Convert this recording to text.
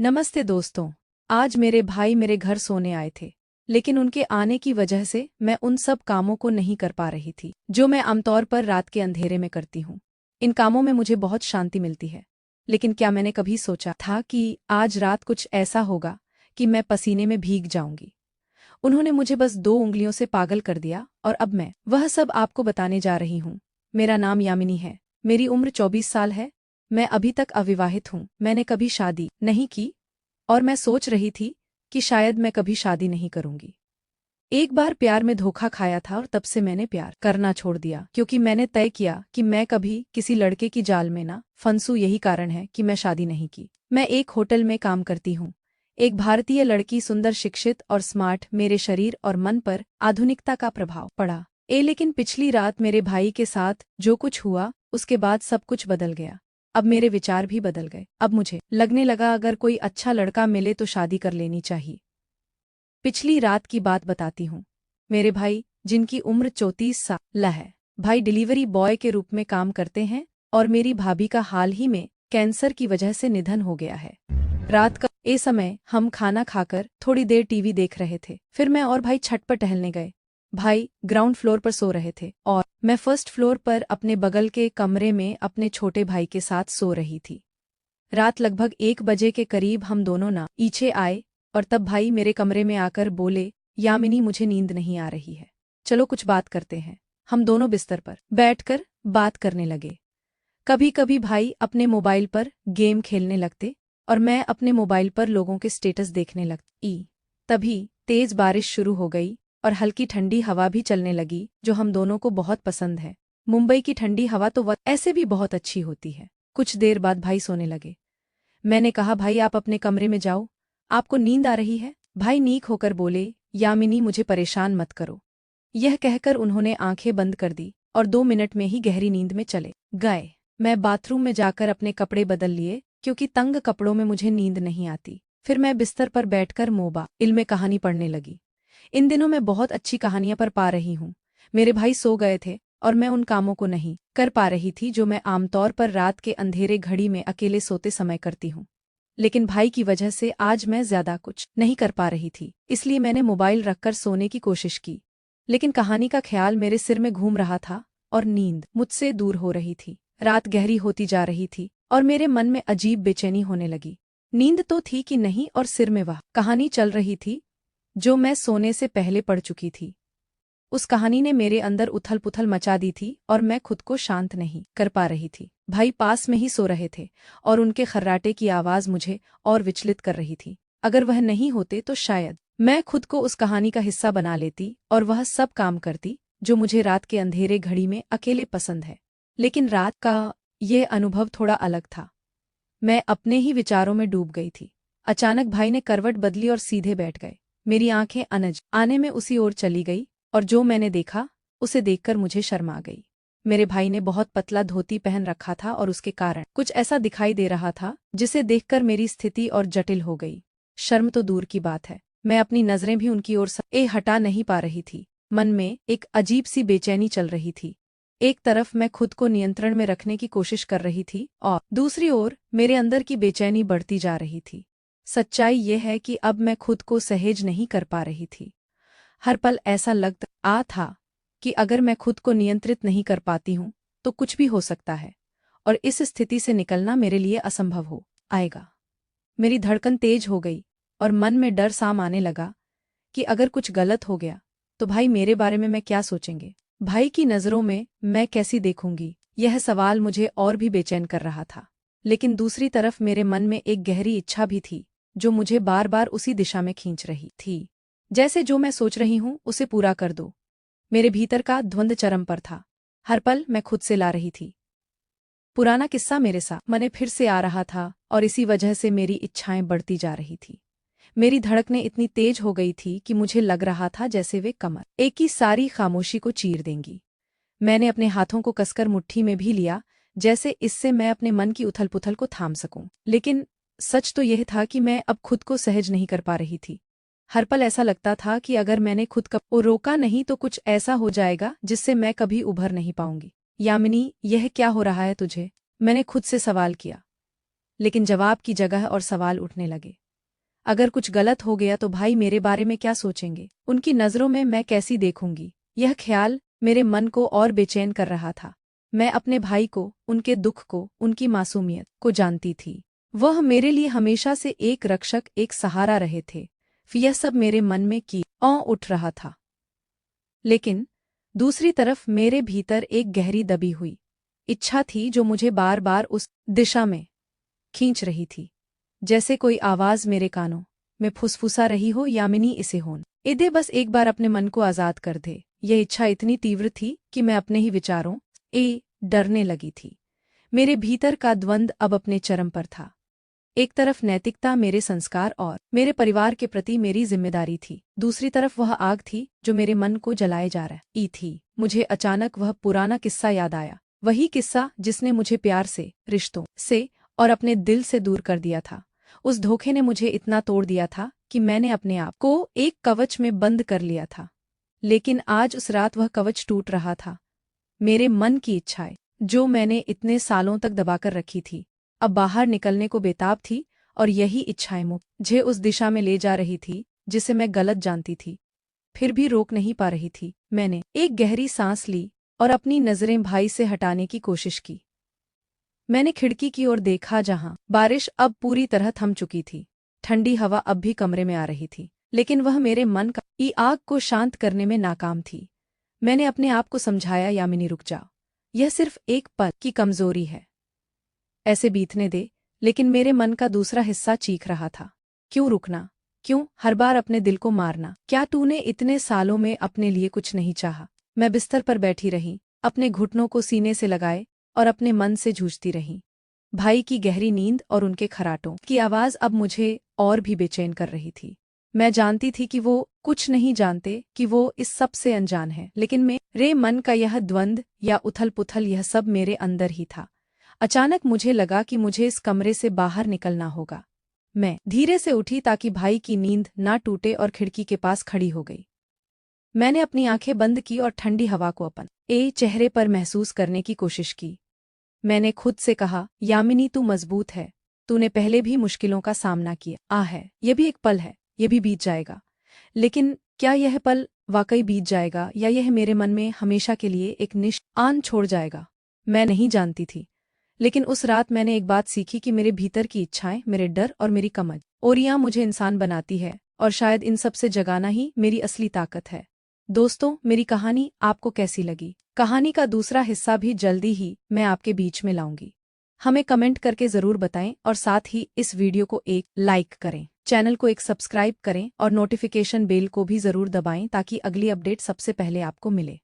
नमस्ते दोस्तों। आज मेरे भाई मेरे घर सोने आए थे, लेकिन उनके आने की वजह से मैं उन सब कामों को नहीं कर पा रही थी जो मैं आमतौर पर रात के अंधेरे में करती हूँ। इन कामों में मुझे बहुत शांति मिलती है, लेकिन क्या मैंने कभी सोचा था कि आज रात कुछ ऐसा होगा कि मैं पसीने में भीग जाऊंगी। उन्होंने मुझे बस 2 उंगलियों से पागल कर दिया और अब मैं वह सब आपको बताने जा रही हूँ। मेरा नाम यामिनी है, मेरी उम्र 24 साल है, मैं अभी तक अविवाहित हूँ, मैंने कभी शादी नहीं की और मैं सोच रही थी कि शायद मैं कभी शादी नहीं करूंगी। एक बार प्यार में धोखा खाया था और तब से मैंने प्यार करना छोड़ दिया, क्योंकि मैंने तय किया कि मैं कभी किसी लड़के की जाल में ना फंसूं। यही कारण है कि मैं शादी नहीं की। मैं एक होटल में काम करती हूँ। एक भारतीय लड़की, सुंदर, शिक्षित और स्मार्ट। मेरे शरीर और मन पर आधुनिकता का प्रभाव पड़ा। लेकिन पिछली रात मेरे भाई के साथ जो कुछ हुआ, उसके बाद सब कुछ बदल गया। अब मेरे विचार भी बदल गए। अब मुझे लगने लगा अगर कोई अच्छा लड़का मिले तो शादी कर लेनी चाहिए। पिछली रात की बात बताती हूँ। मेरे भाई, जिनकी उम्र 34 साल है, भाई डिलीवरी बॉय के रूप में काम करते हैं और मेरी भाभी का हाल ही में कैंसर की वजह से निधन हो गया है। रात का समय हम खाना खाकर थोड़ी देर टीवी देख रहे थे। फिर मैं और भाई छत पर टहलने गए। भाई ग्राउंड फ्लोर पर सो रहे थे और मैं फर्स्ट फ्लोर पर अपने बगल के कमरे में अपने छोटे भाई के साथ सो रही थी। रात लगभग 1 बजे के करीब हम दोनों ना पीछे आए और तब भाई मेरे कमरे में आकर बोले, यामिनी मुझे नींद नहीं आ रही है, चलो कुछ बात करते हैं। हम दोनों बिस्तर पर बैठकर बात करने लगे। कभी कभी भाई अपने मोबाइल पर गेम खेलने लगते और मैं अपने मोबाइल पर लोगों के स्टेटस देखने लगती। तभी तेज बारिश शुरू हो गई और हल्की ठंडी हवा भी चलने लगी, जो हम दोनों को बहुत पसंद है। मुंबई की ठंडी हवा तो ऐसे भी बहुत अच्छी होती है। कुछ देर बाद भाई सोने लगे। मैंने कहा, भाई आप अपने कमरे में जाओ, आपको नींद आ रही है। भाई नीक होकर बोले, यामिनी मुझे परेशान मत करो। यह कहकर उन्होंने आंखें बंद कर दी और 2 मिनट में ही गहरी नींद में चले गए। मैं बाथरूम में जाकर अपने कपड़े बदल लिए, क्योंकि तंग कपड़ों में मुझे नींद नहीं आती। फिर मैं बिस्तर पर बैठकर मोबाइल में कहानी पढ़ने लगी। इन दिनों मैं बहुत अच्छी कहानियां पा रही हूँ। मेरे भाई सो गए थे और मैं उन कामों को नहीं कर पा रही थी जो मैं आमतौर पर रात के अंधेरे घड़ी में अकेले सोते समय करती हूँ। लेकिन भाई की वजह से आज मैं ज्यादा कुछ नहीं कर पा रही थी, इसलिए मैंने मोबाइल रखकर सोने की कोशिश की। लेकिन कहानी का ख्याल मेरे सिर में घूम रहा था और नींद मुझसे दूर हो रही थी। रात गहरी होती जा रही थी और मेरे मन में अजीब बेचैनी होने लगी। नींद तो थी कि नहीं और सिर में वह कहानी चल रही थी जो मैं सोने से पहले पढ़ चुकी थी। उस कहानी ने मेरे अंदर उथल पुथल मचा दी थी और मैं खुद को शांत नहीं कर पा रही थी। भाई पास में ही सो रहे थे और उनके खर्राटे की आवाज मुझे और विचलित कर रही थी। अगर वह नहीं होते तो शायद मैं खुद को उस कहानी का हिस्सा बना लेती और वह सब काम करती जो मुझे रात के अंधेरे घड़ी में अकेले पसंद है। लेकिन रात का ये अनुभव थोड़ा अलग था। मैं अपने ही विचारों में डूब गई थी। अचानक भाई ने करवट बदली और सीधे बैठ गए। मेरी आंखें अनज आने में उसी ओर चली गई और जो मैंने देखा उसे देखकर मुझे शर्म आ गई। मेरे भाई ने बहुत पतला धोती पहन रखा था और उसके कारण कुछ ऐसा दिखाई दे रहा था जिसे देखकर मेरी स्थिति और जटिल हो गई। शर्म तो दूर की बात है, मैं अपनी नजरें भी उनकी ओर से हटा नहीं पा रही थी। मन में एक अजीब सी बेचैनी चल रही थी। एक तरफ मैं खुद को नियंत्रण में रखने की कोशिश कर रही थी और दूसरी ओर मेरे अंदर की बेचैनी बढ़ती जा रही थी। सच्चाई ये है कि अब मैं खुद को सहेज नहीं कर पा रही थी। हर पल ऐसा लग आ था कि अगर मैं खुद को नियंत्रित नहीं कर पाती हूँ तो कुछ भी हो सकता है और इस स्थिति से निकलना मेरे लिए असंभव हो आएगा। मेरी धड़कन तेज हो गई और मन में डर सा आने लगा कि अगर कुछ गलत हो गया तो भाई मेरे बारे में मैं क्या सोचेंगे। भाई की नज़रों में मैं कैसी देखूंगी, यह सवाल मुझे और भी बेचैन कर रहा था। लेकिन दूसरी तरफ मेरे मन में एक गहरी इच्छा भी थी जो मुझे बार बार उसी दिशा में खींच रही थी, जैसे जो मैं सोच रही हूँ उसे पूरा कर दो। मेरे भीतर का द्वंद्व चरम पर था। हर पल मैं खुद से ला रही थी। पुराना किस्सा मेरे साथ मने फिर से आ रहा था और इसी वजह से मेरी इच्छाएं बढ़ती जा रही थी। मेरी धड़कनें इतनी तेज हो गई थी कि मुझे लग रहा था जैसे वे कमर एक ही सारी खामोशी को चीर देंगी। मैंने अपने हाथों को कसकर मुट्ठी में भी लिया, जैसे इससे मैं अपने मन की उथल पुथल को थाम सकूं। लेकिन सच तो यह था कि मैं अब खुद को सहज नहीं कर पा रही थी। हर पल ऐसा लगता था कि अगर मैंने खुद को रोका नहीं तो कुछ ऐसा हो जाएगा जिससे मैं कभी उभर नहीं पाऊंगी। यामिनी, यह क्या हो रहा है तुझे? मैंने खुद से सवाल किया। लेकिन जवाब की जगह और सवाल उठने लगे। अगर कुछ गलत हो गया तो भाई मेरे बारे में क्या सोचेंगे, उनकी नज़रों में मैं कैसी देखूंगी। यह ख्याल मेरे मन को और बेचैन कर रहा था। मैं अपने भाई को, उनके दुख को, उनकी मासूमियत को जानती थी। वह मेरे लिए हमेशा से एक रक्षक, एक सहारा रहे थे। फिर यह सब मेरे मन में की औ उठ रहा था। लेकिन दूसरी तरफ मेरे भीतर एक गहरी दबी हुई इच्छा थी जो मुझे बार बार उस दिशा में खींच रही थी, जैसे कोई आवाज मेरे कानों में फुसफुसा रही हो, यामिनी इसे होन इधे, बस एक बार अपने मन को आजाद कर दे। यह इच्छा इतनी तीव्र थी कि मैं अपने ही विचारों डरने लगी थी। मेरे भीतर का द्वंद्व अब अपने चरम पर था। एक तरफ नैतिकता, मेरे संस्कार और मेरे परिवार के प्रति मेरी जिम्मेदारी थी, दूसरी तरफ वह आग थी जो मेरे मन को जलाए जा रही थी। मुझे अचानक वह पुराना किस्सा याद आया, वही किस्सा जिसने मुझे प्यार से, रिश्तों से और अपने दिल से दूर कर दिया था। उस धोखे ने मुझे इतना तोड़ दिया था कि मैंने अपने आप को एक कवच में बंद कर लिया था। लेकिन आज उस रात वह कवच टूट रहा था। मेरे मन की इच्छाएं, जो मैंने इतने सालों तक दबाकर रखी थी, अब बाहर निकलने को बेताब थी, और यही इच्छाएं मुझे उस दिशा में ले जा रही थी जिसे मैं गलत जानती थी, फिर भी रोक नहीं पा रही थी। मैंने एक गहरी सांस ली और अपनी नजरें भाई से हटाने की कोशिश की। मैंने खिड़की की ओर देखा, जहां बारिश अब पूरी तरह थम चुकी थी। ठंडी हवा अब भी कमरे में आ रही थी, लेकिन वह मेरे मन की आग को शांत करने में नाकाम थी। मैंने अपने आप को समझाया, यामिनी रुक जा, यह सिर्फ एक पल की कमजोरी है, ऐसे बीतने दे। लेकिन मेरे मन का दूसरा हिस्सा चीख रहा था, क्यों रुकना, क्यों हर बार अपने दिल को मारना? क्या तूने इतने सालों में अपने लिए कुछ नहीं चाहा? मैं बिस्तर पर बैठी रही, अपने घुटनों को सीने से लगाए और अपने मन से जूझती रही। भाई की गहरी नींद और उनके खराटों की आवाज अब मुझे और भी बेचैन कर रही थी। मैं जानती थी कि वो कुछ नहीं जानते, कि वो इस सब से अनजान है, लेकिन मेरे मन का यह द्वंद्व या उथल पुथल, यह सब मेरे अंदर ही था। अचानक मुझे लगा कि मुझे इस कमरे से बाहर निकलना होगा। मैं धीरे से उठी ताकि भाई की नींद ना टूटे और खिड़की के पास खड़ी हो गई। मैंने अपनी आंखें बंद की और ठंडी हवा को अपने चेहरे पर महसूस करने की कोशिश की। मैंने खुद से कहा, यामिनी तू मजबूत है, तूने पहले भी मुश्किलों का सामना किया है, यह भी एक पल है, यह भी बीत जाएगा। लेकिन क्या यह पल वाकई बीत जाएगा, या यह मेरे मन में हमेशा के लिए एक निशान छोड़ जाएगा? मैं नहीं जानती थी, लेकिन उस रात मैंने एक बात सीखी कि मेरे भीतर की इच्छाएं, मेरे डर और मेरी कमजोरियां मुझे इंसान बनाती है, और शायद इन सब से जगाना ही मेरी असली ताकत है। दोस्तों, मेरी कहानी आपको कैसी लगी? कहानी का दूसरा हिस्सा भी जल्दी ही मैं आपके बीच में लाऊंगी। हमें कमेंट करके ज़रूर बताएं, और साथ ही इस वीडियो को एक लाइक करें, चैनल को एक सब्सक्राइब करें और नोटिफिकेशन बेल को भी ज़रूर दबाएं ताकि अगली अपडेट सबसे पहले आपको मिले।